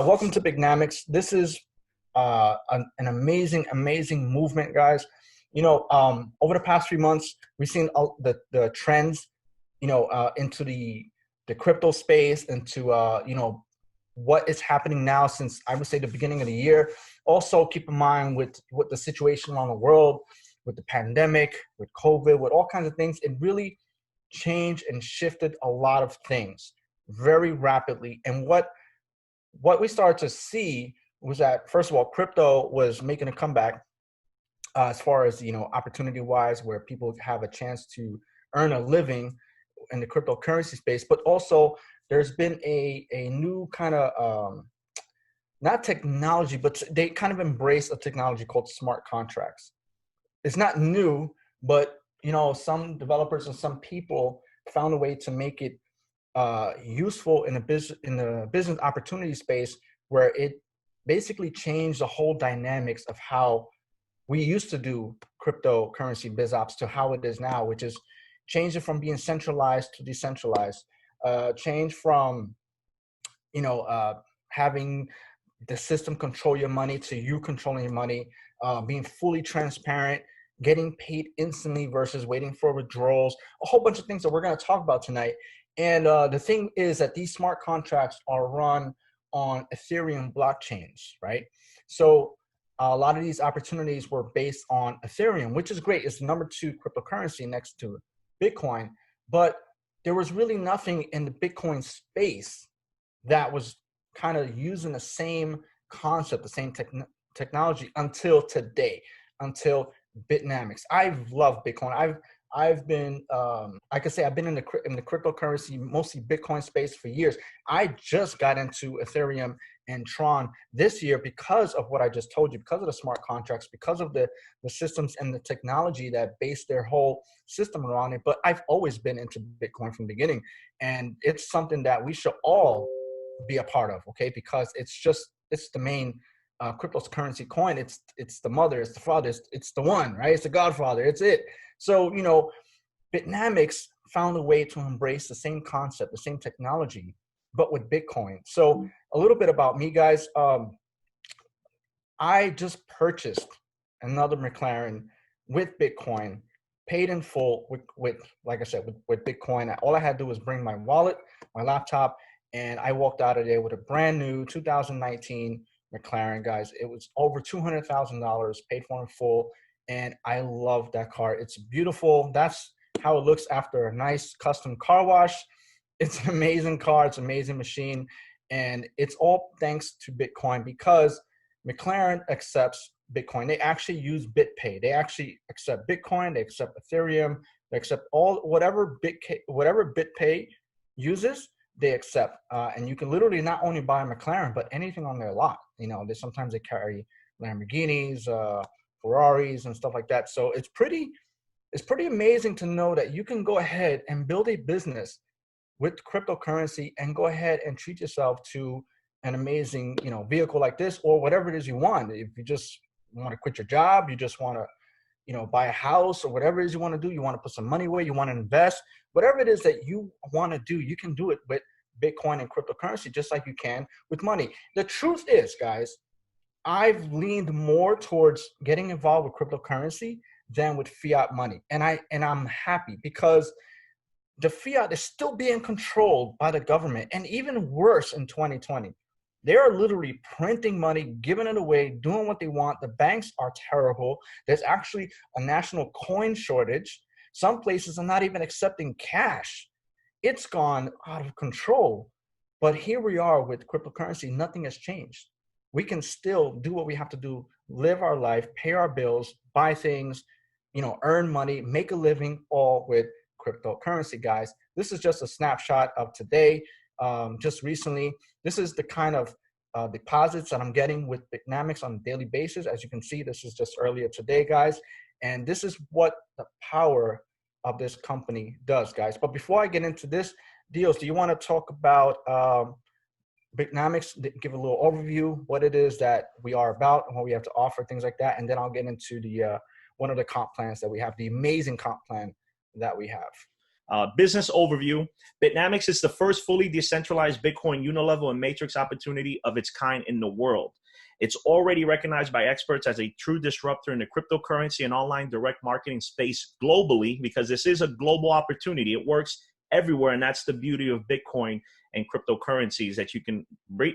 Welcome to Bitnamix. This is an amazing, amazing movement, guys. Over the past few months, we've seen the trends, into the crypto space, into what is happening now since I would say the beginning of the year. Also, keep in mind with what the situation around the world, with the pandemic, with COVID, with all kinds of things, it really changed and shifted a lot of things very rapidly. And what we started to see was that, first of all, crypto was making a comeback, as far as opportunity wise, where people have a chance to earn a living in the cryptocurrency space. But also there's been a new kind of not technology, but they kind of embrace a technology called smart contracts. It's not new, but some developers and some people found a way to make it useful in the business opportunity space, where it basically changed the whole dynamics of how we used to do cryptocurrency biz ops to how it is now, which is change it from being centralized to decentralized, change from having the system control your money to you controlling your money, being fully transparent, getting paid instantly versus waiting for withdrawals, a whole bunch of things that we're going to talk about tonight. And the thing is that these smart contracts are run on Ethereum blockchains, right? So a lot of these opportunities were based on Ethereum, which is great. It's the number 2 cryptocurrency next to Bitcoin. But there was really nothing in the Bitcoin space that was kind of using the same concept, the same technology until today, until Bitnamix. I've loved Bitcoin. I've been I could say I've been in the cryptocurrency, mostly Bitcoin space for years. I just got into Ethereum and Tron this year because of what I just told you, because of the smart contracts, because of the systems and the technology that base their whole system around it. But I've always been into Bitcoin from the beginning, and it's something that we should all be a part of, okay? Because it's the main cryptocurrency coin. It's the mother, it's the father, it's the one, right? It's the godfather, it's it. So, Bitnamix found a way to embrace the same concept, the same technology, but with Bitcoin. So a little bit about me, guys. I just purchased another McLaren with Bitcoin, paid in full with like I said, with Bitcoin. All I had to do was bring my wallet, my laptop, and I walked out of there with a brand new 2019 McLaren, guys. It was over $200,000, paid for in full. And I love that car. It's beautiful. That's how it looks after a nice custom car wash. It's an amazing car. It's an amazing machine. And it's all thanks to Bitcoin, because McLaren accepts Bitcoin. They actually use BitPay. They actually accept Bitcoin. They accept Ethereum. They accept whatever BitPay uses, they accept. And you can literally not only buy a McLaren, but anything on their lot. Sometimes they carry Lamborghinis, Ferraris and stuff like that. So it's pretty amazing to know that you can go ahead and build a business with cryptocurrency and go ahead and treat yourself to an amazing, vehicle like this, or whatever it is you want. If you just want to quit your job, you just want to, buy a house, or whatever it is you want to do, you want to put some money away, you want to invest, whatever it is that you want to do, you can do it with Bitcoin and cryptocurrency, just like you can with money. The truth is, guys, I've leaned more towards getting involved with cryptocurrency than with fiat money. And I'm happy, because the fiat is still being controlled by the government. And even worse, in 2020, they are literally printing money, giving it away, doing what they want. The banks are terrible. There's actually a national coin shortage. Some places are not even accepting cash. It's gone out of control. But here we are with cryptocurrency. Nothing has changed. We can still do what we have to do, live our life, pay our bills, buy things, earn money, make a living, all with cryptocurrency, guys. This is just a snapshot of today. Just recently, this is the kind of deposits that I'm getting with Bitnamix on a daily basis. As you can see, this is just earlier today, guys. And this is what the power of this company does, guys. But before I get into this, Dios, do you want to talk about Bitnamix, give a little overview, what it is that we are about and what we have to offer, things like that. And then I'll get into the one of the comp plans that we have, the amazing comp plan that we have. Business overview. Bitnamix is the first fully decentralized Bitcoin unilevel and matrix opportunity of its kind in the world. It's already recognized by experts as a true disruptor in the cryptocurrency and online direct marketing space globally, because this is a global opportunity. It works everywhere, and that's the beauty of Bitcoin and cryptocurrencies, that you can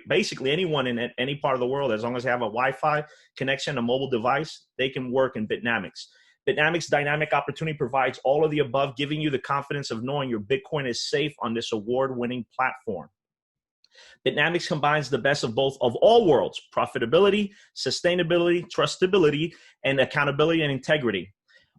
basically anyone in any part of the world, as long as they have a Wi-Fi connection, a mobile device, they can work in Bitnamix. Bitnamix Dynamic Opportunity provides all of the above, giving you the confidence of knowing your Bitcoin is safe on this award-winning platform. Bitnamix combines the best of both of all worlds: profitability, sustainability, trustability, and accountability and integrity.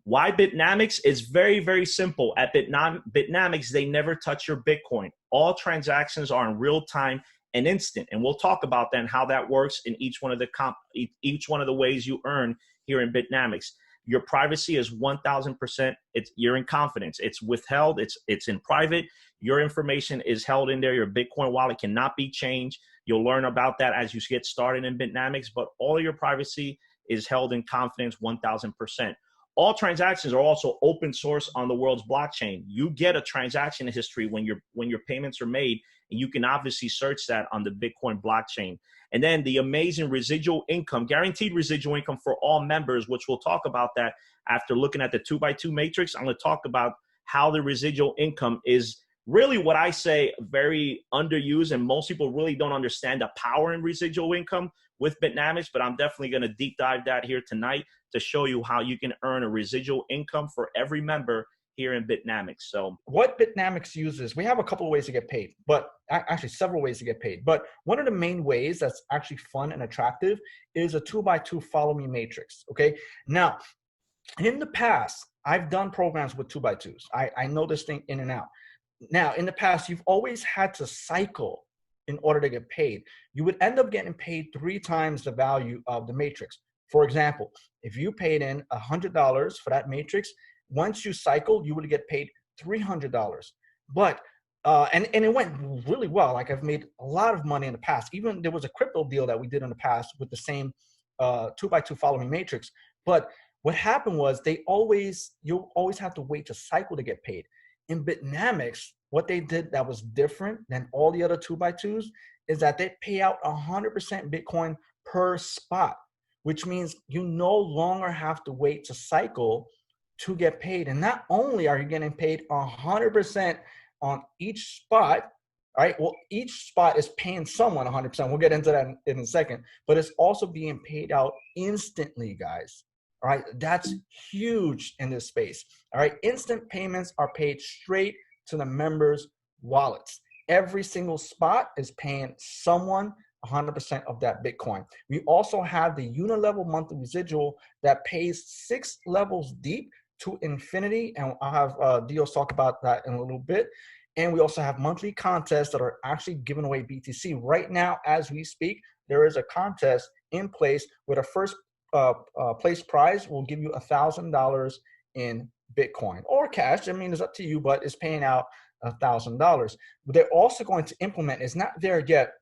Why Bitnamix? Is very, very simple. At Bitnamix, they never touch your Bitcoin. All transactions are in real time and instant. And we'll talk about that and how that works in each one of the ways you earn here in Bitnamix. Your privacy is 1,000%. You're in confidence. It's withheld. It's in private. Your information is held in there. Your Bitcoin wallet cannot be changed. You'll learn about that as you get started in Bitnamix, but all of your privacy is held in confidence 1,000%. All transactions are also open source on the world's blockchain. You get a transaction history when your payments are made, and you can obviously search that on the Bitcoin blockchain. And then the amazing residual income, guaranteed residual income for all members, which we'll talk about that after looking at the 2x2 matrix. I'm going to talk about how the residual income is really, what I say, very underused, and most people really don't understand the power in residual income with Bitnamix, but I'm definitely going to deep dive that here tonight to show you how you can earn a residual income for every member here in Bitnamix. So what Bitnamix uses, we have a couple of ways to get paid, but actually several ways to get paid. But one of the main ways that's actually fun and attractive is a 2x2 follow me matrix. Okay. Now, in the past, I've done programs with 2x2s. I know this thing in and out. Now, in the past, you've always had to cycle in order to get paid. You would end up getting paid 3 times the value of the matrix. For example, if you paid in $100 for that matrix, once you cycled, you would get paid $300. But and it went really well. Like, I've made a lot of money in the past. Even there was a crypto deal that we did in the past with the same 2x2 following matrix. But what happened was you always have to wait to cycle to get paid. In Bitnamix, what they did that was different than all the other 2x2s is that they pay out 100% Bitcoin per spot, which means you no longer have to wait to cycle to get paid. And not only are you getting paid 100% on each spot, right? Well, each spot is paying someone 100%. We'll get into that in a second, but it's also being paid out instantly, guys. All right, that's huge in this space. All right, instant payments are paid straight to the members' wallets. Every single spot is paying someone 100% of that Bitcoin. We also have the unilevel monthly residual that pays 6 levels deep to infinity, and I'll have Dios talk about that in a little bit. And we also have monthly contests that are actually giving away BTC. Right now, as we speak, there is a contest in place where the first place prize will give you $1,000 in Bitcoin or cash. I mean, it's up to you, but it's paying out $1,000. But they're also going to implement, it's not there yet,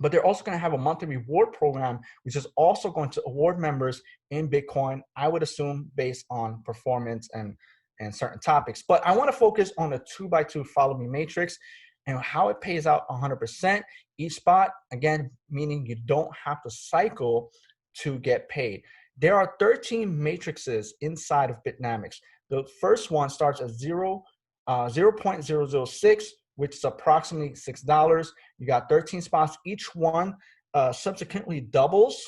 but they're also going to have a monthly reward program, which is also going to award members in Bitcoin, I would assume, based on performance and certain topics. But I want to focus on the 2x2 follow me matrix and how it pays out 100% each spot, again, meaning you don't have to cycle to get paid. There are 13 matrices inside of Bitnamix. The first one starts at 0.006, which is approximately $6. You got 13 spots. Each one subsequently doubles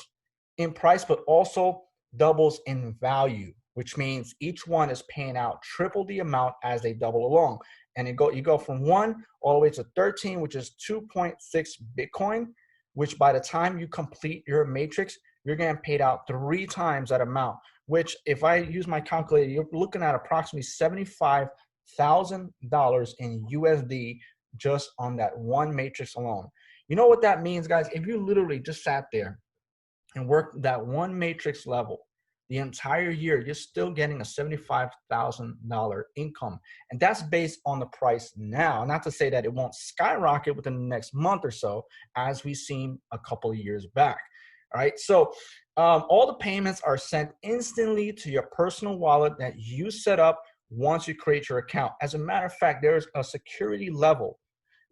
in price, but also doubles in value, which means each one is paying out triple the amount as they double along. And you go from 1 all the way to 13, which is 2.6 Bitcoin, which by the time you complete your matrix, you're getting paid out 3 times that amount, which if I use my calculator, you're looking at approximately $75,000 in USD just on that one matrix alone. You know what that means, guys? If you literally just sat there and worked that one matrix level the entire year, you're still getting a $75,000 income. And that's based on the price now. Not to say that it won't skyrocket within the next month or so, as we've seen a couple of years back. All right, so all the payments are sent instantly to your personal wallet that you set up once you create your account. As a matter of fact, there's a security level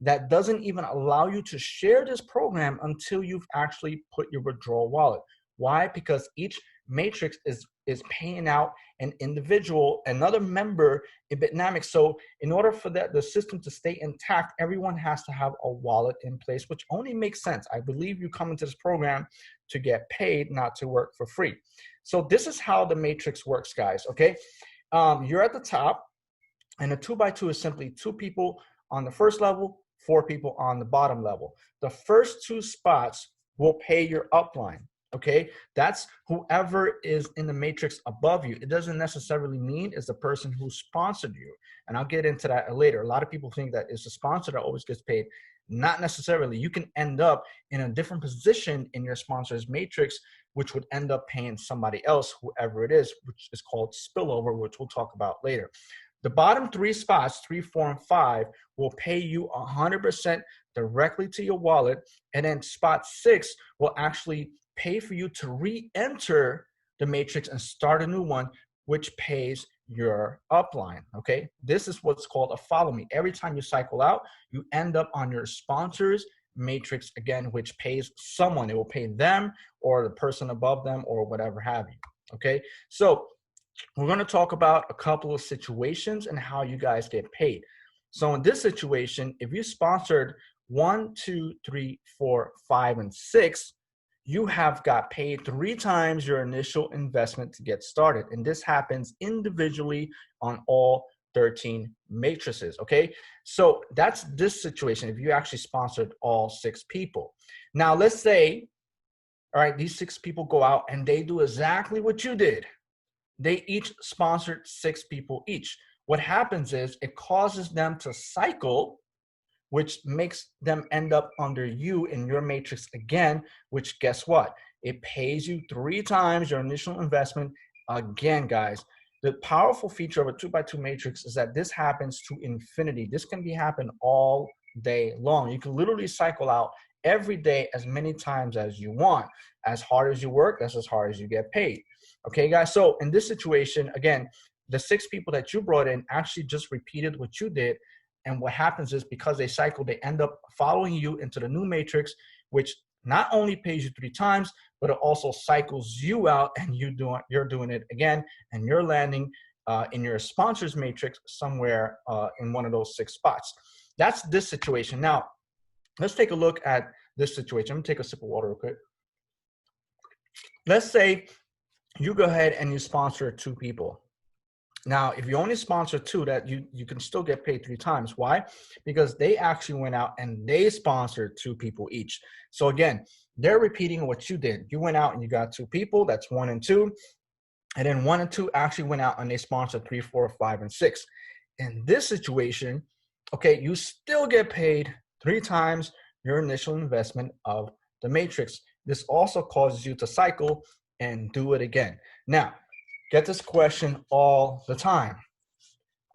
that doesn't even allow you to share this program until you've actually put your withdrawal wallet. Why? Because each matrix is paying out an individual, another member in Bitnamix. So in order for the system to stay intact, everyone has to have a wallet in place, which only makes sense. I believe you come into this program to get paid, not to work for free. So this is how the matrix works, guys, okay? You're at the top, and a 2x2 is simply 2 people on the first level, 4 people on the bottom level. The first 2 spots will pay your upline. Okay, that's whoever is in the matrix above you. It doesn't necessarily mean it's the person who sponsored you. And I'll get into that later. A lot of people think that it's the sponsor that always gets paid. Not necessarily. You can end up in a different position in your sponsor's matrix, which would end up paying somebody else, whoever it is, which is called spillover, which we'll talk about later. The bottom 3 spots, 3, 4, and 5, will pay you 100% directly to your wallet. And then spot 6 will actually pay for you to re-enter the matrix and start a new one, which pays your upline, okay? This is what's called a follow me. Every time you cycle out, you end up on your sponsor's matrix again, which pays someone. It will pay them or the person above them or whatever have you, okay? So we're gonna talk about a couple of situations and how you guys get paid. So in this situation, if you sponsored 1, 2, 3, 4, 5, and 6, you have got paid 3 times your initial investment to get started. And this happens individually on all 13 matrices, okay? So that's this situation if you actually sponsored all 6 people. Now let's say, all right, these 6 people go out and they do exactly what you did. They each sponsored 6 people each. What happens is it causes them to cycle, which makes them end up under you in your matrix again, which guess what? It pays you 3 times your initial investment again, guys. The powerful feature of a 2x2 matrix is that this happens to infinity. This can be happen all day long. You can literally cycle out every day as many times as you want. As hard as you work, that's as hard as you get paid. Okay, guys, so in this situation, again, the 6 people that you brought in actually just repeated what you did. And what happens is because they cycle, they end up following you into the new matrix, which not only pays you 3 times, but it also cycles you out and you're doing it again. And you're landing in your sponsor's matrix somewhere in one of those 6 spots. That's this situation. Now, let's take a look at this situation. I'm gonna take a sip of water real quick. Let's say you go ahead and you sponsor 2 people. Now, if you only sponsor 2, that you can still get paid 3 times. Why? Because they actually went out and they sponsored 2 people each. So again, they're repeating what you did. You went out and you got 2 people, that's 1 and 2. And then 1 and 2 actually went out and they sponsored 3, 4, 5, and 6. In this situation, okay, you still get paid 3 times your initial investment of the matrix. This also causes you to cycle and do it again. Now, get this question all the time.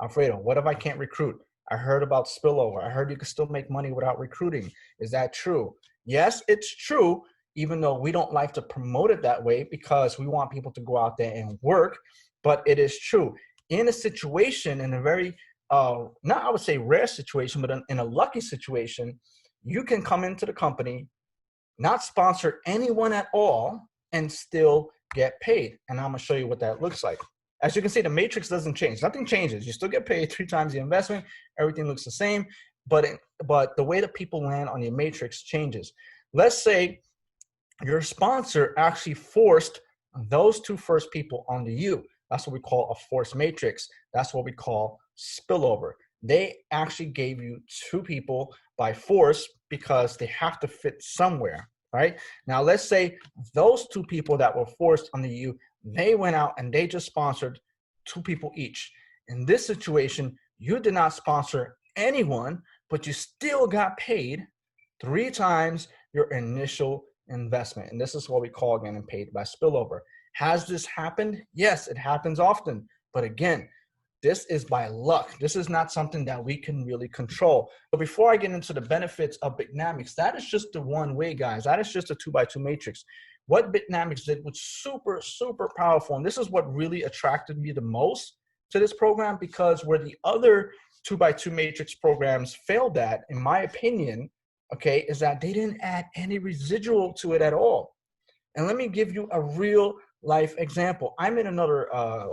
Alfredo, what if I can't recruit? I heard about spillover. I heard you can still make money without recruiting. Is that true? Yes, it's true, even though we don't like to promote it that way because we want people to go out there and work, but it is true. In a situation, in a very, not I would say rare situation, but in a lucky situation, you can come into the company, not sponsor anyone at all, and still get paid. And I'm gonna show you what that looks like. As you can see, the matrix doesn't change. Nothing changes. You still get paid 3 times the investment. Everything looks the same, but the way that people land on your matrix changes. Let's say your sponsor actually forced those 2 first people onto you. That's what we call a forced matrix. That's what we call spillover. They actually gave you 2 people by force because they have to fit somewhere. Right? Now, let's say those 2 people that were forced onto you, they went out and they just sponsored 2 people each. In this situation, you did not sponsor anyone, but you still got paid 3 times your initial investment. And this is what we call getting paid by spillover. Has this happened? Yes, it happens often. But again, this is by luck. This is not something that we can really control. But before I get into the benefits of Bitnamix, that is just the one way, guys. That is just a 2x2 matrix. What Bitnamix did was super, super powerful. And this is what really attracted me the most to this program because where the other 2x2 matrix programs failed at, in my opinion, okay, is that they didn't add any residual to it at all. And let me give you a real life example. I'm in another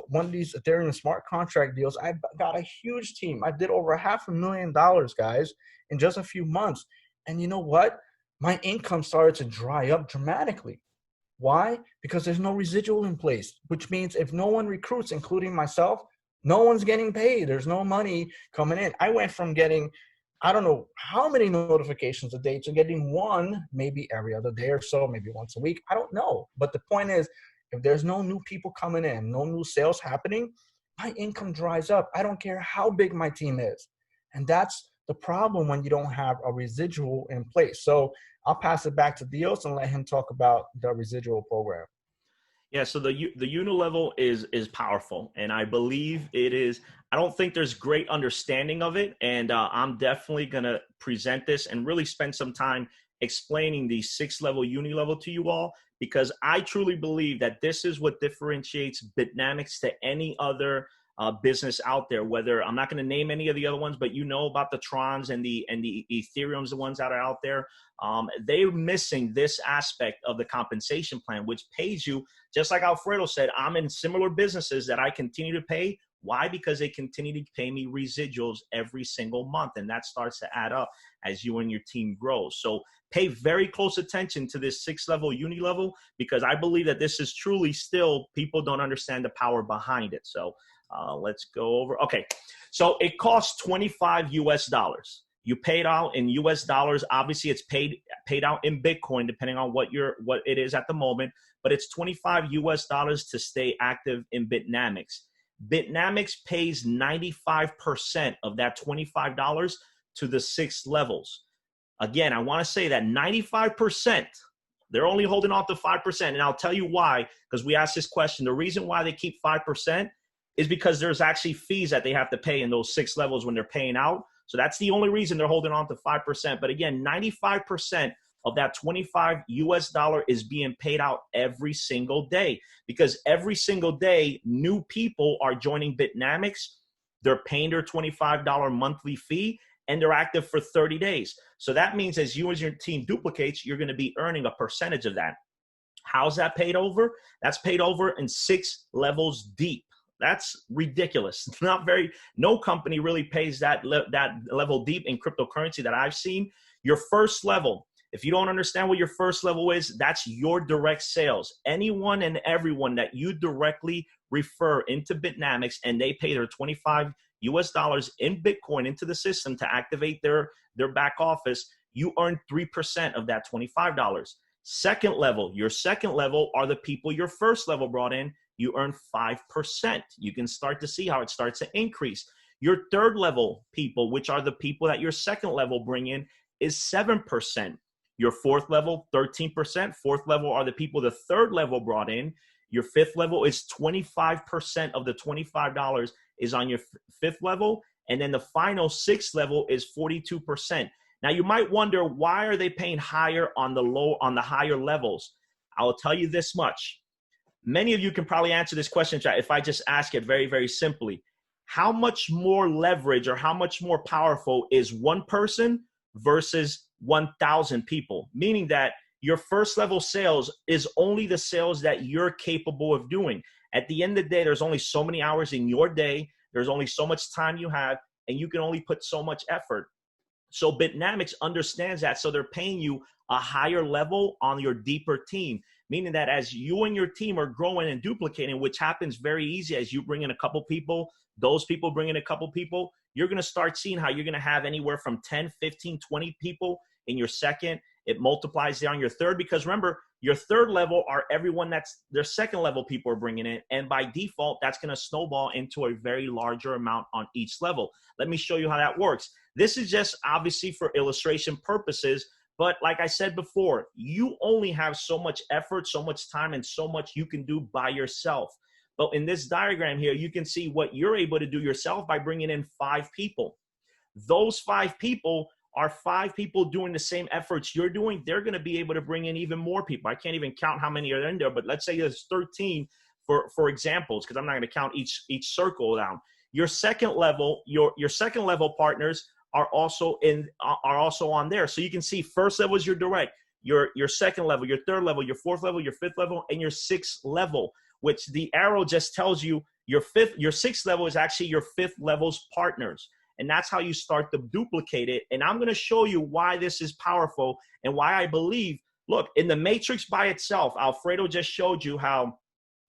one of these Ethereum smart contract deals. I got a huge team. I did over $500,000, guys, in just a few months. And you know what? My income started to dry up dramatically. Why? Because there's no residual in place, which means if no one recruits, including myself, no one's getting paid. There's no money coming in. I went from getting, I don't know how many notifications a day to getting one, maybe every other day or so, maybe once a week. I don't know. But the point is, if there's no new people coming in, no new sales happening, my income dries up. I don't care how big my team is. And that's the problem when you don't have a residual in place. So I'll pass it back to Dios and let him talk about the residual program. Yeah, so the unilevel is powerful, and I believe it is. I don't think there's great understanding of it, and I'm definitely gonna present this and really spend some time explaining the 6-level unilevel to you all, because I truly believe that this is what differentiates Bitnamix to any other business out there. Whether, I'm not going to name any of the other ones, but you know about the Trons and the Ethereums, the ones that are out there. They're missing this aspect of the compensation plan, which pays you, just like Alfredo said, I'm in similar businesses that I continue to pay. Why? Because they continue to pay me residuals every single month, and that starts to add up as you and your team grows. So pay very close attention to this 6-level unilevel, because I believe that this is truly still, people don't understand the power behind it. So let's go over. Okay, so it costs $25 US. You paid out in US dollars. Obviously, it's paid out in Bitcoin, depending on what it is at the moment. But it's $25 US to stay active in Bitnamix. Bitnamix pays 95% of that $25 to the 6 levels. Again, I want to say that 95%, they're only holding off to 5%. And I'll tell you why, because we asked this question. The reason why they keep 5% is because there's actually fees that they have to pay in those 6 levels when they're paying out. So that's the only reason they're holding on to 5%. But again, 95% of that $25 US is being paid out every single day, because every single day, new people are joining Bitnamix. They're paying their $25 monthly fee, and they're active for 30 days. So that means as you and your team duplicates, you're going to be earning a percentage of that. How's that paid over? That's paid over in 6 levels deep. That's ridiculous. No company really pays that level deep in cryptocurrency that I've seen. Your first level, if you don't understand what your first level is, that's your direct sales. Anyone and everyone that you directly refer into Bitnamix and they pay their $25 US in Bitcoin into the system to activate their back office, you earn 3% of that $25. Second level, your second level are the people your first level brought in. You earn 5%. You can start to see how it starts to increase. Your third level people, which are the people that your second level bring in, is 7%. Your fourth level, 13%. Fourth level are the people the third level brought in. Your fifth level is 25% of the $25 is on your fifth level. And then the final 6th level is 42%. Now you might wonder, why are they paying higher on the higher levels? I will tell you this much. Many of you can probably answer this question if I just ask it very, very simply. How much more leverage or how much more powerful is one person versus 1,000 people? Meaning that your first level sales is only the sales that you're capable of doing. At the end of the day, there's only so many hours in your day. There's only so much time you have, and you can only put so much effort. So Bitnamix understands that. So they're paying you a higher level on your deeper team, meaning that as you and your team are growing and duplicating, which happens very easy as you bring in a couple people, those people bring in a couple people, you're going to start seeing how you're going to have anywhere from 10, 15, 20 people in your second. It multiplies there on your third, because remember, your third level are everyone that's their second level people are bringing in. And by default, that's going to snowball into a very larger amount on each level. Let me show you how that works. This is just obviously for illustration purposes. But like I said before, you only have so much effort, so much time, and so much you can do by yourself. But in this diagram here, you can see what you're able to do yourself by bringing in 5 people. Those 5 people are 5 people doing the same efforts you're doing. They're going to be able to bring in even more people. I can't even count how many are in there, but let's say there's 13 for examples, because I'm not going to count each circle down. Your second level, your second level partners are also on there. So you can see first level is your direct, your second level, your third level, your fourth level, your fifth level, and your sixth level, which the arrow just tells you your sixth level is actually your fifth level's partners. And that's how you start to duplicate it. And I'm going to show you why this is powerful and why I believe, look, in the matrix by itself, Alfredo just showed you how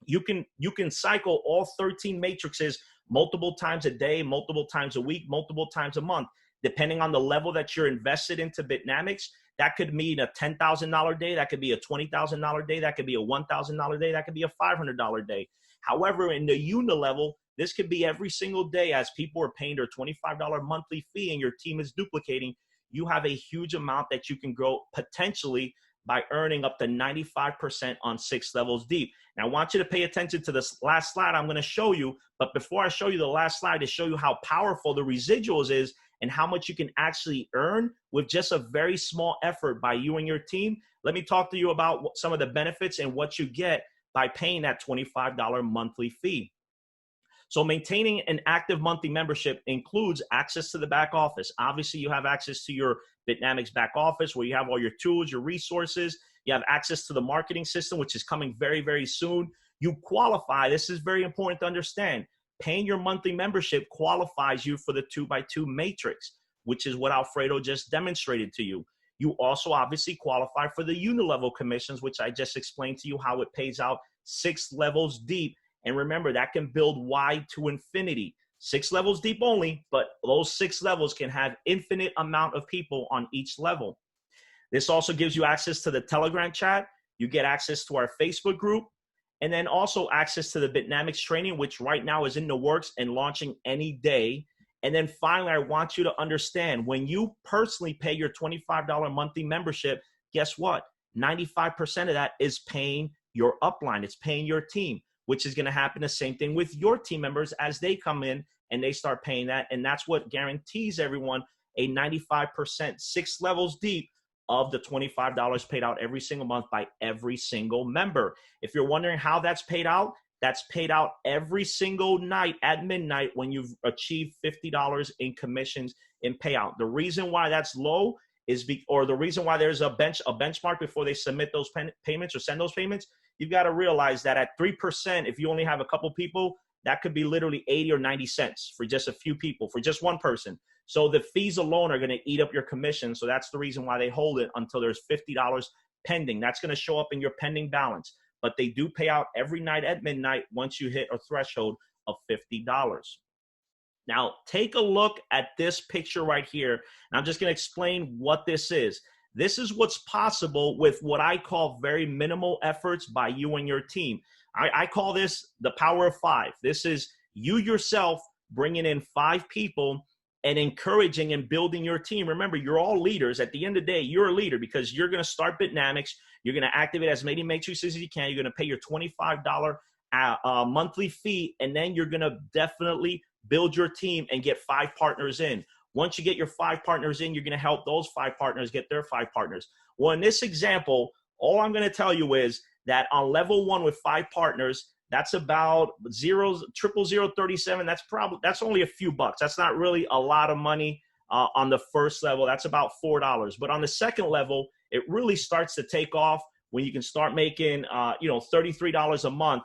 you can cycle all 13 matrices multiple times a day, multiple times a week, multiple times a month, depending on the level that you're invested into Bitnamix. That could mean a $10,000 day. That could be a $20,000 day. That could be a $1,000 day. That could be a $500 day. However, in the uni level, this could be every single day as people are paying their $25 monthly fee and your team is duplicating. You have a huge amount that you can grow potentially by earning up to 95% on 6 levels deep. Now, I want you to pay attention to this last slide I'm going to show you. But before I show you the last slide, to show you how powerful the residuals is and how much you can actually earn with just a very small effort by you and your team, let me talk to you about some of the benefits and what you get by paying that $25 monthly fee. So maintaining an active monthly membership includes access to the back office. Obviously, you have access to your Bitnamix back office where you have all your tools, your resources. You have access to the marketing system, which is coming very, very soon. You qualify. This is very important to understand. Paying your monthly membership qualifies you for the 2x2 matrix, which is what Alfredo just demonstrated to you. You also obviously qualify for the uni-level commissions, which I just explained to you how it pays out 6 levels deep. And remember, that can build wide to infinity. 6 levels deep only, but those 6 levels can have infinite amount of people on each level. This also gives you access to the Telegram chat. You get access to our Facebook group, and then also access to the Bitnamix training, which right now is in the works and launching any day. And then finally, I want you to understand, when you personally pay your $25 monthly membership, guess what? 95% of that is paying your upline. It's paying your team, which is going to happen the same thing with your team members as they come in and they start paying that. And that's what guarantees everyone a 95% 6 levels deep of the $25 paid out every single month by every single member. If you're wondering how that's paid out every single night at midnight when you've achieved $50 in commissions in payout. The reason why that's low is the reason why there's a benchmark before they submit those payments or send those payments. You've got to realize that at 3%, if you only have a couple people, that could be literally 80 or 90 cents for just a few people, for just one person. So the fees alone are going to eat up your commission. So that's the reason why they hold it until there's $50 pending. That's going to show up in your pending balance. But they do pay out every night at midnight once you hit a threshold of $50. Now, take a look at this picture right here. And I'm just going to explain what this is. This is what's possible with what I call very minimal efforts by you and your team. I call this the power of 5. This is you yourself bringing in 5 people and encouraging and building your team. Remember, you're all leaders. At the end of the day, you're a leader because you're going to start Bitnamix. You're going to activate as many matrices as you can. You're going to pay your $25 monthly fee, and then you're going to definitely build your team and get 5 partners in. Once you get your 5 partners in, you're going to help those 5 partners get their 5 partners. Well, in this example, all I'm going to tell you is that on level 1 with 5 partners, that's about 0.00037. That's only a few bucks. That's not really a lot of money on the first level. That's about $4. But on the second level, it really starts to take off when you can start making $33 a month,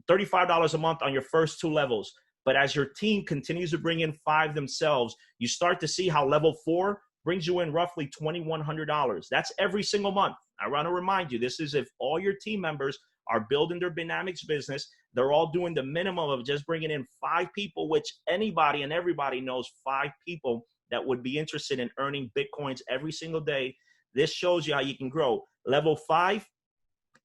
$35 a month on your first 2 levels. But as your team continues to bring in 5 themselves, you start to see how level 4 brings you in roughly $2,100. That's every single month. I want to remind you, this is if all your team members are building their Bitnamix business. They're all doing the minimum of just bringing in 5 people, which anybody and everybody knows 5 people that would be interested in earning Bitcoins every single day. This shows you how you can grow. Level 5,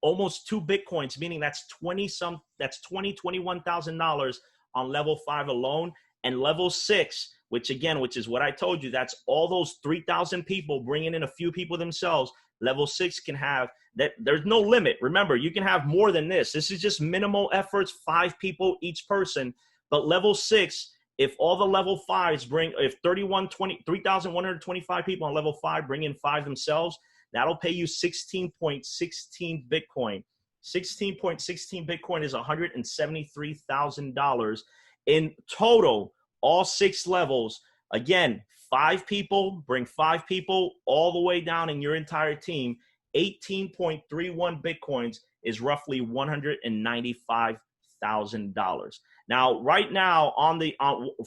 almost 2 Bitcoins, meaning that's $21,000 on level 5 alone. And level 6, which is what I told you, that's all those 3,000 people bringing in a few people themselves. Level 6 can have that. There's no limit. Remember, you can have more than this. This is just minimal efforts, 5 people each person. But level 6, if all the level 5s if 3,125 people on level 5 bring in 5 themselves, that'll pay you 16.16 Bitcoin. 16.16 Bitcoin is $173,000 in total, all 6 levels. Again, 5 people, bring 5 people all the way down in your entire team. 18.31 Bitcoins is roughly $195,000. Now, right now,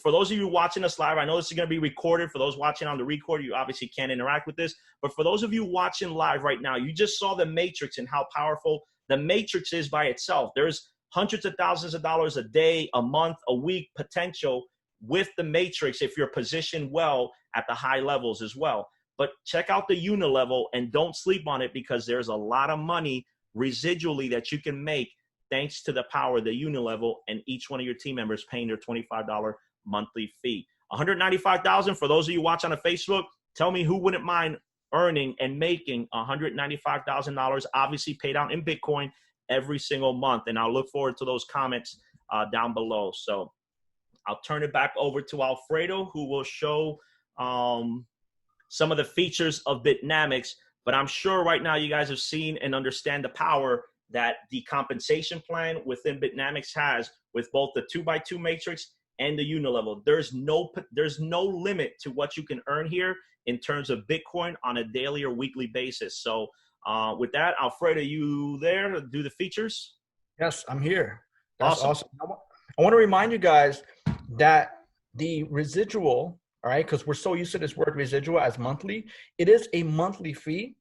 for those of you watching us live, I know this is going to be recorded. For those watching on the record, you obviously can't interact with this. But for those of you watching live right now, you just saw the matrix and how powerful the matrix is by itself. There's hundreds of thousands of dollars a day, a month, a week potential with the matrix if you're positioned well at the high levels as well. But check out the uni level and don't sleep on it, because there's a lot of money residually that you can make thanks to the power of the uni level and each one of your team members paying their $25 monthly fee. $195,000 for those of you watching on Facebook. Tell me who wouldn't mind earning and making $195,000, obviously paid out in Bitcoin every single month. And I'll look forward to those comments down below. So I'll turn it back over to Alfredo, who will show some of the features of Bitnamix. But I'm sure right now you guys have seen and understand the power that the compensation plan within Bitnamix has with both the 2x2 matrix and the unilevel. There's no limit to what you can earn here in terms of Bitcoin on a daily or weekly basis. So with that, Alfredo, you there to do the features? Yes, I'm here. That's awesome. I want to remind you guys that the residual, all right, because we're so used to this word residual as monthly, it is a monthly fee,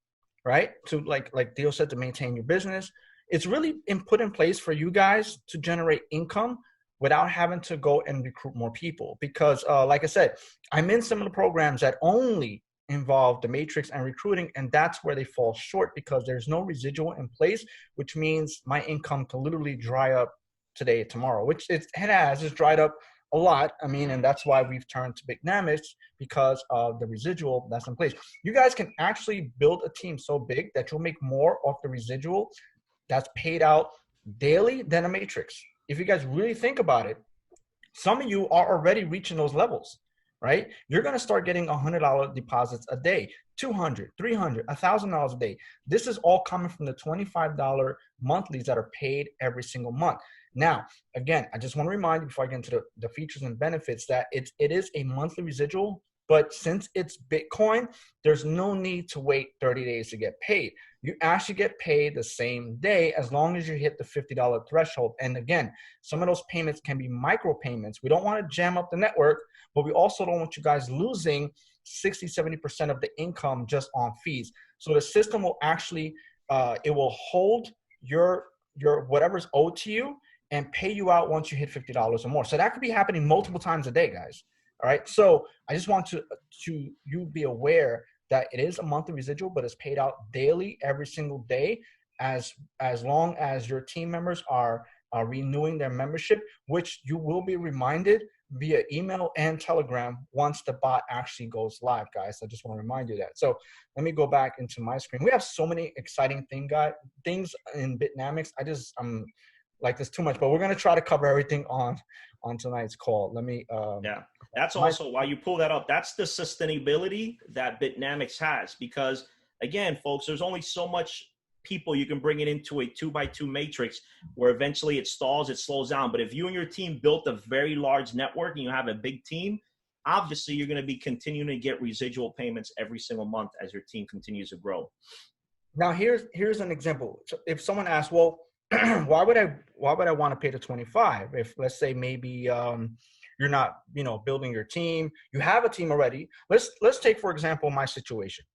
right? To like Theo said, to maintain your business. It's really put in place for you guys to generate income without having to go and recruit more people. Because like I said, I'm in some of the programs that only involve the matrix and recruiting, and that's where they fall short, because there's no residual in place, which means my income can literally dry up today, tomorrow, which it has. It's dried up a lot. I mean, and that's why we've turned to Bitnamix, because of the residual that's in place. You guys can actually build a team so big that you'll make more off the residual that's paid out daily than a matrix. If you guys really think about it, some of you are already reaching those levels, right? You're going to start getting $100 deposits a day, $200, $300, $1,000 a day. This is all coming from the $25 monthlies that are paid every single month. Now, again, I just want to remind you before I get into the features and benefits that it is a monthly residual, but since it's Bitcoin, there's no need to wait 30 days to get paid. You actually get paid the same day as long as you hit the $50 threshold. And again, some of those payments can be micro payments. We don't want to jam up the network, but we also don't want you guys losing 60, 70% of the income just on fees. So the system will actually, it will hold your whatever's owed to you and pay you out once you hit $50 or more. So that could be happening multiple times a day, guys. All right. So I just want you be aware that it is a monthly residual, but it's paid out daily, every single day, as long as your team members are renewing their membership, which you will be reminded via email and Telegram once the bot actually goes live, guys. I just want to remind you that. So let me go back into my screen. We have so many exciting things in Bitnamix. I'm like this too much, but we're going to try to cover everything on tonight's call. Let me yeah, that's also why you pull that up. That's the sustainability that Bitnamix has, because again, folks, there's only so much people you can bring it into a 2x2 matrix where eventually it stalls, it slows down. But if you and your team built a very large network and you have a big team, obviously you're going to be continuing to get residual payments every single month as your team continues to grow. Now here's an example. So if someone asks, well, why would I want to pay the 25 if, let's say, maybe you're not building your team, you have a team already. Let's take, for example, my situation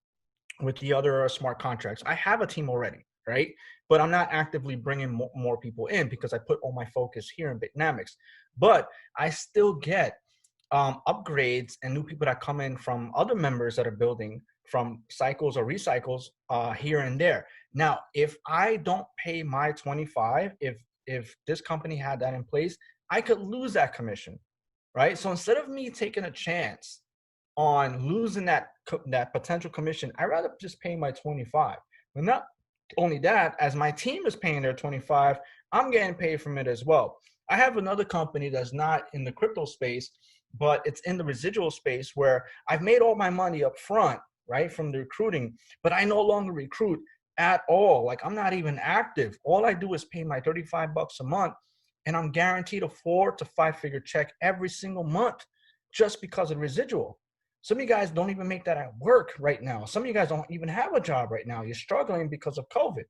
with the other smart contracts. I have a team already, right? But I'm not actively bringing more people in because I put all my focus here in Bitnamix. But I still get upgrades and new people that come in from other members that are building from cycles or recycles here and there. Now, if I don't pay my 25, if this company had that in place, I could lose that commission, right? So instead of me taking a chance on losing that potential commission, I'd rather just pay my 25. But not only that, as my team is paying their 25, I'm getting paid from it as well. I have another company that's not in the crypto space, but it's in the residual space where I've made all my money up front, right, from the recruiting, but I no longer recruit. at all. Like, I'm not even active. All I do is pay my 35 bucks a month, and I'm guaranteed a 4 to 5 figure check every single month just because of residual. Some of you guys don't even make that at work right now. Some of you guys don't even have a job right now. You're struggling because of COVID.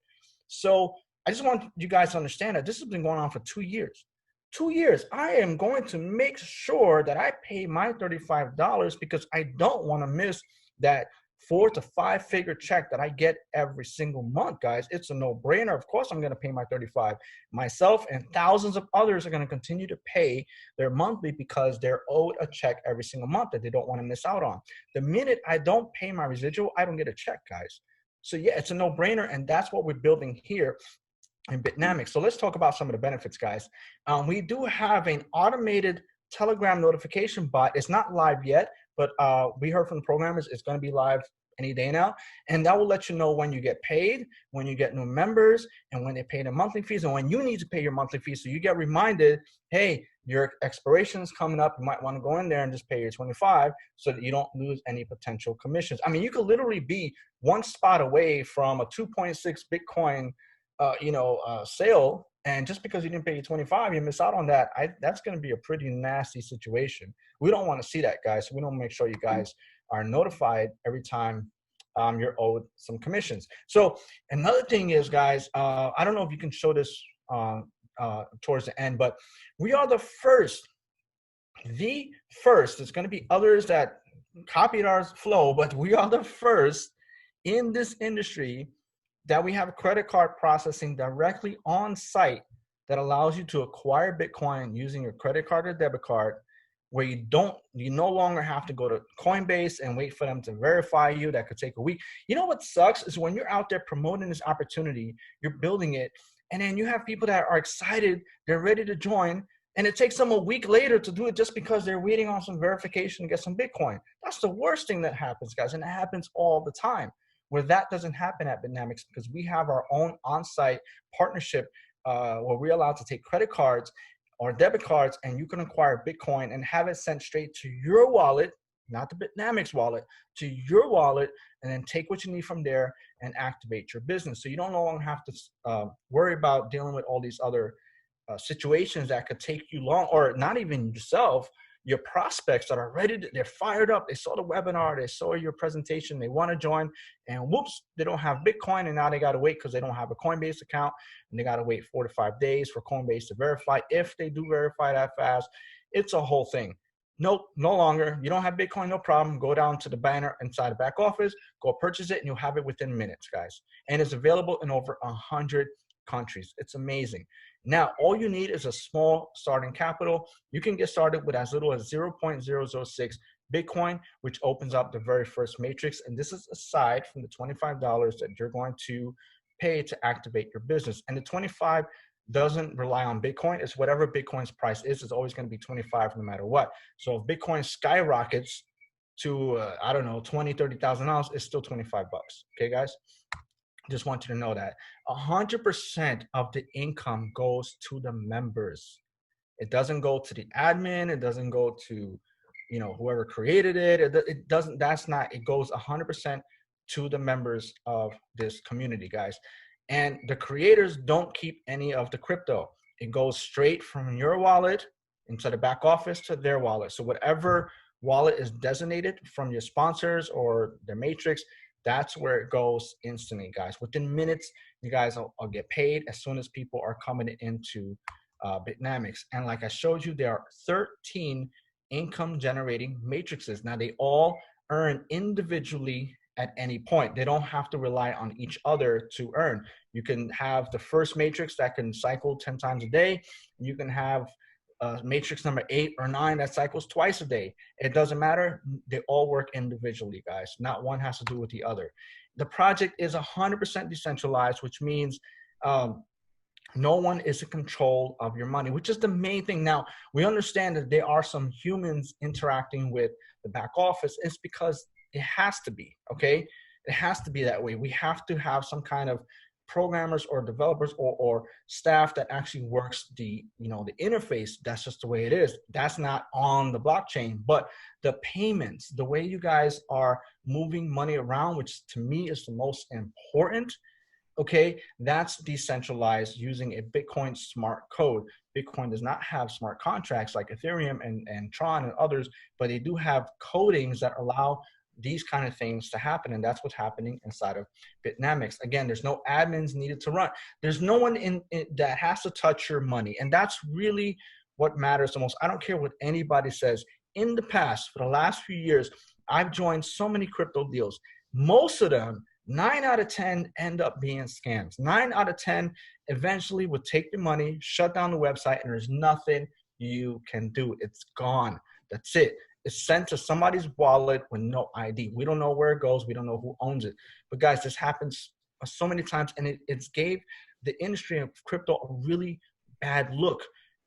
So I just want you guys to understand that this has been going on for 2 years. 2 years. I am going to make sure that I pay my $35 because I don't want to miss that 4 to 5 figure check that I get every single month, guys. It's a no-brainer. Of course, I'm going to pay my 35. Myself and thousands of others are going to continue to pay their monthly because they're owed a check every single month that they don't want to miss out on. The minute I don't pay my residual, I don't get a check, guys. So yeah, it's a no-brainer, and that's what we're building here in Bitnamix. So let's talk about some of the benefits, guys. We do have an automated Telegram notification bot. It's not live yet, but we heard from the programmers it's going to be live any day now, and that will let you know when you get paid, when you get new members, and when they pay their monthly fees, and when you need to pay your monthly fees. So you get reminded, hey, your expiration is coming up. You might want to go in there and just pay your 25 so that you don't lose any potential commissions. I mean, you could literally be one spot away from a 2.6 Bitcoin sale, and just because you didn't pay your 25, you miss out on that. That's going to be a pretty nasty situation. We don't want to see that, guys. So we don't make sure you guys are notified every time you're owed some commissions. So another thing is, guys, I don't know if you can show this towards the end, but we are the first. There's going to be others that copied our flow, but we are the first in this industry that we have credit card processing directly on site that allows you to acquire Bitcoin using your credit card or debit card, where you no longer have to go to Coinbase and wait for them to verify you. That could take a week. You know what sucks is when you're out there promoting this opportunity, you're building it, and then you have people that are excited, they're ready to join, and it takes them a week later to do it just because they're waiting on some verification to get some Bitcoin. That's the worst thing that happens, guys, and it happens all the time. Where that doesn't happen at Bitnamix because we have our own on-site partnership where we're allowed to take credit cards or debit cards, and you can acquire Bitcoin and have it sent straight to your wallet, not the Bitnamix wallet, to your wallet, and then take what you need from there and activate your business. So you don't no longer have to worry about dealing with all these other situations that could take you long, or not even yourself, your prospects that are ready, they're fired up. They saw the webinar, they saw your presentation, they want to join, and whoops, they don't have Bitcoin, and now they got to wait because they don't have a Coinbase account, and they got to wait 4 to 5 days for Coinbase to verify. If they do verify that fast, it's a whole thing. Nope, no longer. You don't have Bitcoin, no problem. Go down to the banner inside the back office, go purchase it, and you'll have it within minutes, guys. And it's available in over 100 countries. It's amazing. Now, all you need is a small starting capital. You can get started with as little as 0.006 Bitcoin, which opens up the very first matrix. And this is aside from the $25 that you're going to pay to activate your business. And the 25 doesn't rely on Bitcoin. It's whatever Bitcoin's price is. It's always going to be 25 no matter what. So if Bitcoin skyrockets to, I don't know, $20,000, $30,000, it's still 25 bucks. Okay, guys? Just want you to know that 100% of the income goes to the members. It doesn't go to the admin. It doesn't go to, whoever created it. It doesn't, it goes 100% to the members of this community, guys. And the creators don't keep any of the crypto. It goes straight from your wallet into the back office to their wallet. So whatever wallet is designated from your sponsors or their matrix, that's where it goes instantly, guys. Within minutes, you guys will get paid as soon as people are coming into Bitnamix. And like I showed you, there are 13 income generating matrices. Now, they all earn individually at any point. They don't have to rely on each other to earn. You can have the first matrix that can cycle 10 times a day. You can have matrix number 8 or 9 that cycles twice a day. It doesn't matter. They all work individually, guys. Not one has to do with the other. The project is 100% decentralized, which means no one is in control of your money, which is the main thing. Now, we understand that there are some humans interacting with the back office. It's because it has to be, okay? It has to be that way. We have to have some kind of programmers or developers or staff that actually works the interface. That's just the way it is. That's not on the blockchain. But the payments, the way you guys are moving money around, which to me is the most important, Okay, that's decentralized using a Bitcoin smart code. Bitcoin does not have smart contracts like Ethereum and Tron and others, but they do have codings that allow these kind of things to happen. And that's what's happening inside of Bitnamix. Again, there's no admins needed to run. There's no one in that has to touch your money. And that's really what matters the most. I don't care what anybody says. In the past, for the last few years, I've joined so many crypto deals. Most of them, 9 out of 10 end up being scams. 9 out of 10 eventually would take your money, shut down the website, and there's nothing you can do. It's gone. That's it. It's sent to somebody's wallet with no ID. We don't know where it goes. We don't know who owns it. But guys, this happens so many times, and it's gave the industry of crypto a really bad look.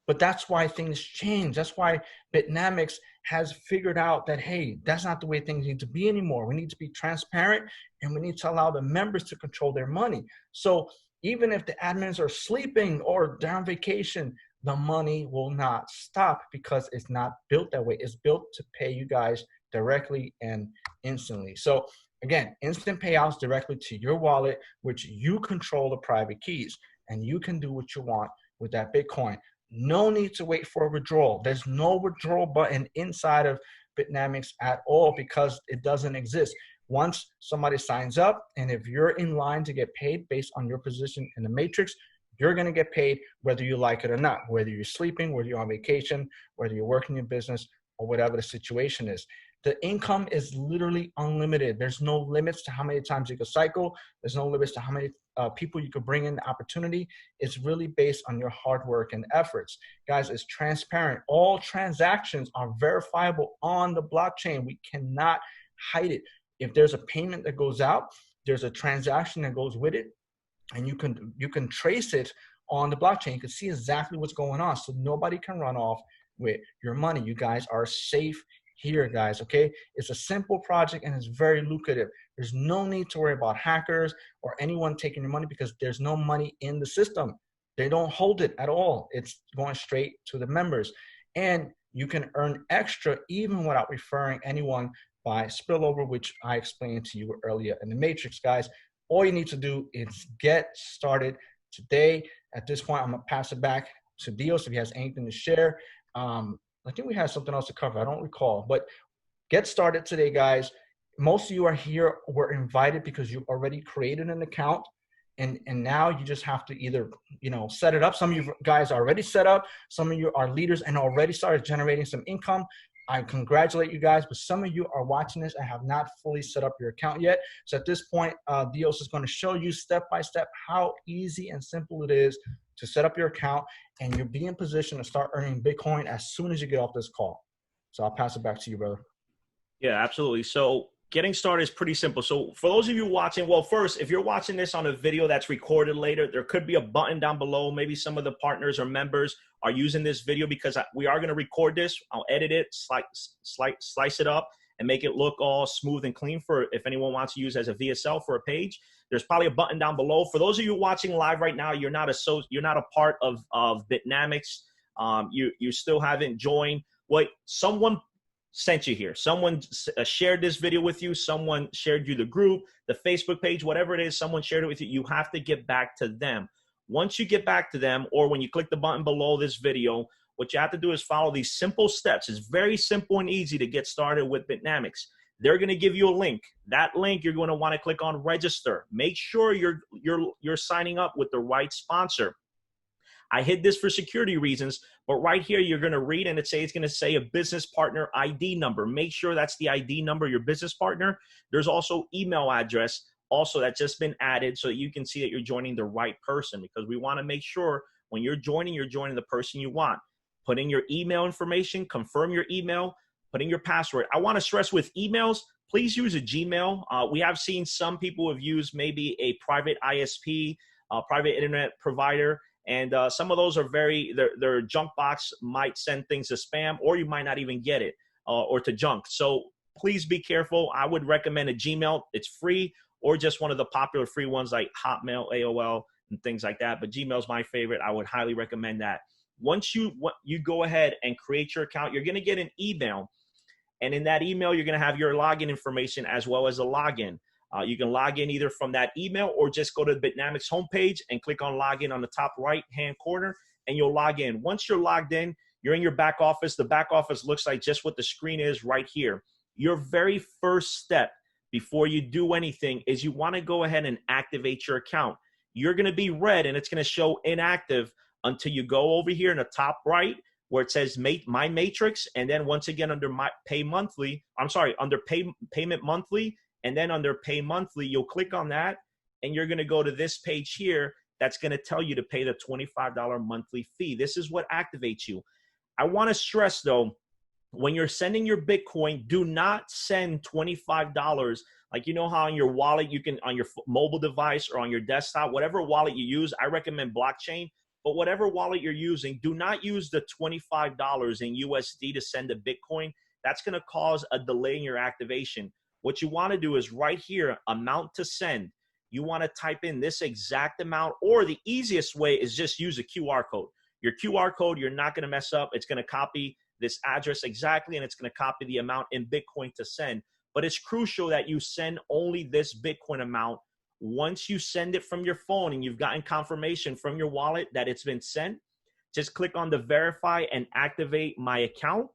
But that's why things change. That's why Bitnamix has figured out that, hey, that's not the way things need to be anymore. We need to be transparent, and we need to allow the members to control their money. So even if the admins are sleeping or they're on vacation, the money will not stop because it's not built that way. It's built to pay you guys directly and instantly. So again, instant payouts directly to your wallet, which you control the private keys, and you can do what you want with that Bitcoin. No need to wait for a withdrawal. There's no withdrawal button inside of Bitnamix at all because it doesn't exist. Once somebody signs up, and if you're in line to get paid based on your position in the matrix, you're going to get paid whether you like it or not, whether you're sleeping, whether you're on vacation, whether you're working in business, or whatever the situation is. The income is literally unlimited. There's no limits to how many times you can cycle. There's no limits to how many people you could bring in the opportunity. It's really based on your hard work and efforts. Guys, it's transparent. All transactions are verifiable on the blockchain. We cannot hide it. If there's a payment that goes out, there's a transaction that goes with it, and you can trace it on the blockchain. You can see exactly what's going on, so nobody can run off with your money. You guys are safe here, guys, okay? It's a simple project, and it's very lucrative. There's no need to worry about hackers or anyone taking your money because there's no money in the system. They don't hold it at all. It's going straight to the members. And you can earn extra even without referring anyone by spillover, which I explained to you earlier in the matrix, guys. All you need to do is get started today. At this point, I'm gonna pass it back to Dios if he has anything to share. I think we had something else to cover. I don't recall, but get started today, guys. Most of you are here, were invited because you already created an account, and now you just have to either, set it up. Some of you guys are already set up. Some of you are leaders and already started generating some income. I congratulate you guys, but some of you are watching this and have not fully set up your account yet. So at this point, Dios is going to show you step by step how easy and simple it is to set up your account, and you'll be in position to start earning Bitcoin as soon as you get off this call. So I'll pass it back to you, brother. Yeah, absolutely. So getting started is pretty simple. So for those of you watching, well, first, if you're watching this on a video that's recorded later, there could be a button down below. Maybe some of the partners or members are using this video because we are going to record this. I'll edit it, slice it up, and make it look all smooth and clean for if anyone wants to use as a VSL for a page. There's probably a button down below. For those of you watching live right now, you're not a part of Bitnamix. You still haven't joined. Wait, someone sent you here. Someone shared this video with you. Someone shared you the group, the Facebook page, whatever it is. Someone shared it with you. You have to get back to them. Once you get back to them, or when you click the button below this video, what you have to do is follow these simple steps. It's very simple and easy to get started with Bitnamix. They're going to give you a link. That link you're going to want to click on register. Make sure you're signing up with the right sponsor. I hid this for security reasons, but right here you're going to read and it's going to say a business partner ID number. Make sure that's the ID number, your business partner. There's also email address also that's just been added so that you can see that you're joining the right person, because we want to make sure when you're joining the person you want. Put in your email information, confirm your email, put in your password. I want to stress with emails, please use a Gmail. We have seen some people who have used maybe a private ISP, private internet provider, and some of those are their junk box might send things to spam, or you might not even get it, or to junk. So please be careful. I would recommend a Gmail. It's free, or just one of the popular free ones like Hotmail, AOL, and things like that. But Gmail's my favorite. I would highly recommend that. Once you go ahead and create your account, you're going to get an email. And in that email, you're going to have your login information as well as a login. You can log in either from that email or just go to the Bitnamix homepage and click on login on the top right-hand corner, and you'll log in. Once you're logged in, you're in your back office. The back office looks like just what the screen is right here. Your very first step before you do anything is you want to go ahead and activate your account. You're going to be red and it's going to show inactive until you go over here in the top right where it says My Matrix, and then once again under under Payment Monthly, and then under Pay Monthly, you'll click on that, and you're going to go to this page here that's going to tell you to pay the $25 monthly fee. This is what activates you. I want to stress, though, when you're sending your Bitcoin, do not send $25. Like, you know how on your wallet, you can, on your mobile device or on your desktop, whatever wallet you use, I recommend blockchain, but whatever wallet you're using, do not use the $25 in USD to send a Bitcoin. That's going to cause a delay in your activation. What you want to do is right here, amount to send. You want to type in this exact amount, or the easiest way is just use a QR code. Your QR code, you're not going to mess up. It's going to copy this address exactly, and it's going to copy the amount in Bitcoin to send. But it's crucial that you send only this Bitcoin amount. Once you send it from your phone and you've gotten confirmation from your wallet that it's been sent, just click on the verify and activate my account,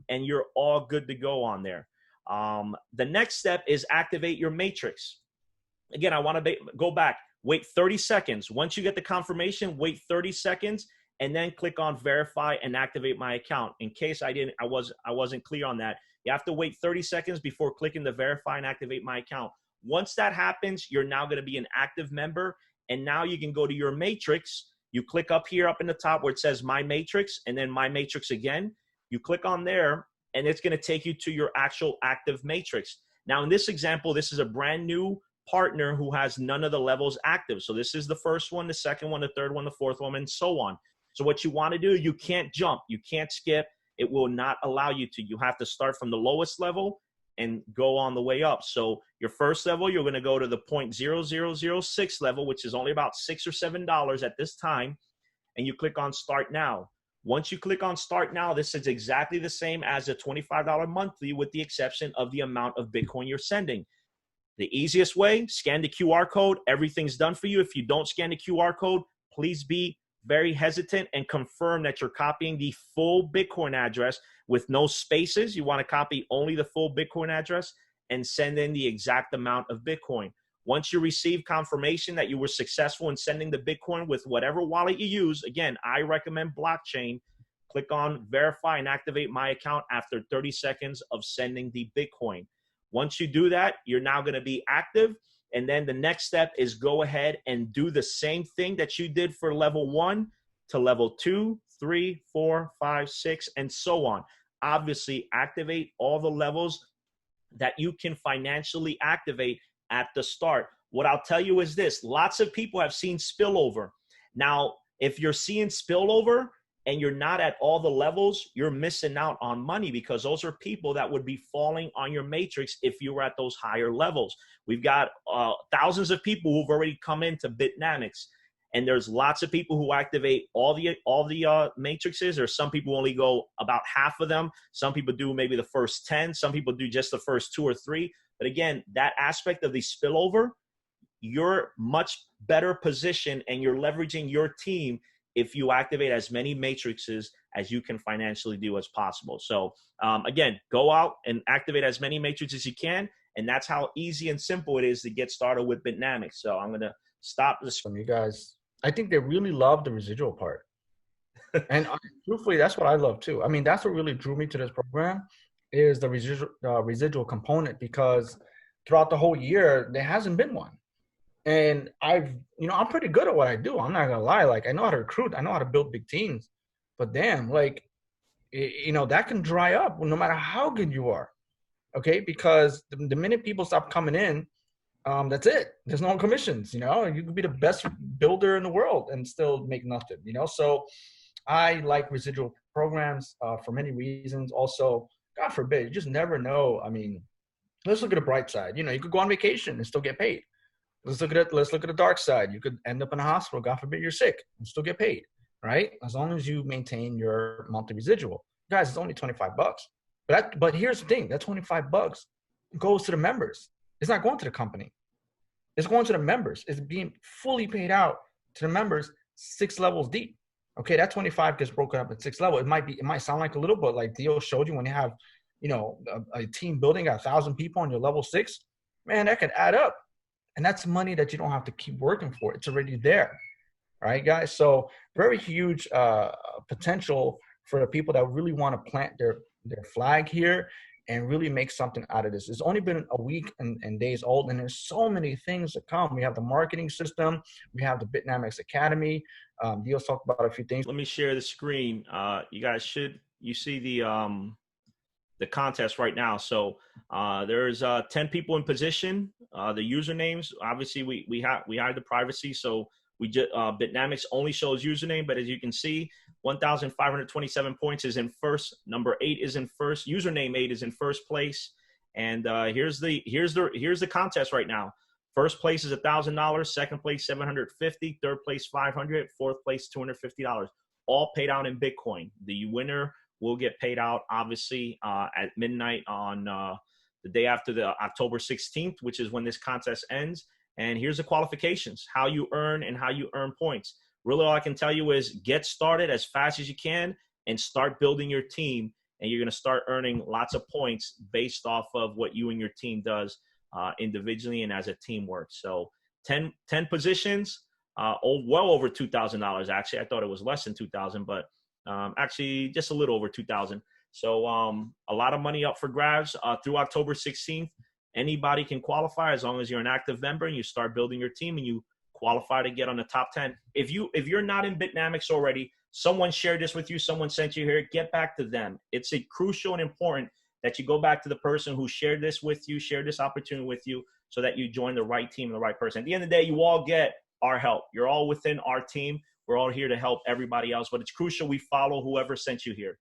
and you're all good to go on there. The next step is activate your matrix. Again, I want to go back. Wait 30 seconds. Once you get the confirmation, wait 30 seconds, and then click on verify and activate my account. In case I wasn't clear on that, you have to wait 30 seconds before clicking the verify and activate my account. Once that happens, you're now going to be an active member, and now you can go to your matrix. You click up here up in the top where it says My Matrix, and then My Matrix again. You click on there, and it's going to take you to your actual active matrix. Now, in this example, this is a brand new partner who has none of the levels active. So this is the first one, the second one, the third one, the fourth one, and so on. So what you want to do, you can't jump, you can't skip. It will not allow you to. You have to start from the lowest level and go on the way up. So your first level, you're going to go to the 0.0006 level, which is only about $6 or $7 at this time. And you click on Start Now. Once you click on Start Now, this is exactly the same as a $25 monthly, with the exception of the amount of Bitcoin you're sending. The easiest way, scan the QR code. Everything's done for you. If you don't scan the QR code, please be very hesitant and confirm that you're copying the full Bitcoin address with no spaces. You want to copy only the full Bitcoin address and send in the exact amount of Bitcoin. Once you receive confirmation that you were successful in sending the Bitcoin with whatever wallet you use, again, I recommend blockchain. Click on verify and activate my account after 30 seconds of sending the Bitcoin. Once you do that, you're now going to be active. And then the next step is go ahead and do the same thing that you did for level 1 to level 2, 3, 4, 5, 6, and so on. Obviously, activate all the levels that you can financially activate at the start. What I'll tell you is this: lots of people have seen spillover. Now, if you're seeing spillover and you're not at all the levels, you're missing out on money, because those are people that would be falling on your matrix if you were at those higher levels. We've got thousands of people who've already come into Bitnamix, and there's lots of people who activate all the matrices. Or some people only go about half of them. Some people do maybe the first 10. Some people do just the first 2 or 3. But again, that aspect of the spillover, you're much better positioned, and you're leveraging your team if you activate as many matrices as you can financially do as possible. So again, go out and activate as many matrices as you can. And that's how easy and simple it is to get started with Bitnamix. So I'm going to stop this. From you guys, I think they really love the residual part. And truthfully, that's what I love too. I mean, that's what really drew me to this program, is the residual component, because throughout the whole year, there hasn't been one. And I'm pretty good at what I do. I'm not going to lie. Like, I know how to recruit. I know how to build big teams. But damn, like, that can dry up no matter how good you are. Okay? Because the minute people stop coming in, that's it. There's no commissions. You could be the best builder in the world and still make nothing. So I like residual programs for many reasons. Also, God forbid, you just never know. I mean, let's look at the bright side. You could go on vacation and still get paid. Let's look at the dark side. You could end up in a hospital. God forbid you're sick and still get paid, right? As long as you maintain your monthly residual. Guys, it's only $25. But here's the thing: that $25 goes to the members. It's not going to the company. It's going to the members. It's being fully paid out to the members 6 levels deep. Okay, that 25 gets broken up at 6 levels. It might sound like a little, but like Dio showed you, when you have, a team building at 1,000 people on your level 6, man, that could add up. And that's money that you don't have to keep working for. It's already there. All right, guys. So very huge potential for the people that really want to plant their flag here and really make something out of this. It's only been a week and days old, and there's so many things to come. We have the marketing system. We have the Bitnamix Academy. Dio's talked about a few things. Let me share the screen. You guys you see the contest right now. So there's 10 people in position. The usernames, obviously we hide the privacy. So we just Bitnamix only shows username, but as you can see, 1,527 points is in first. Number 8 is in first. Username 8 is in first place. And here's the contest right now. First place is $1,000. Second place $750. Third place $500. Fourth place $250. All paid out in Bitcoin. The winner will get paid out obviously at midnight on the day after the October 16th, which is when this contest ends. And here's the qualifications: how you earn points. Really, all I can tell you is get started as fast as you can and start building your team. And you're going to start earning lots of points based off of what you and your team does individually and as a teamwork. So 10 positions, well over $2,000. Actually, I thought it was less than 2,000, but actually just a little over 2,000. So a lot of money up for grabs through October 16th. Anybody can qualify as long as you're an active member and you start building your team and you qualify to get on the top 10. If you're not in Bitnamix already, someone shared this with you, someone sent you here, get back to them. It's crucial and important that you go back to the person who shared this with you, shared this opportunity with you, so that you join the right team and the right person. At the end of the day, you all get our help. You're all within our team. We're all here to help everybody else, but it's crucial we follow whoever sent you here.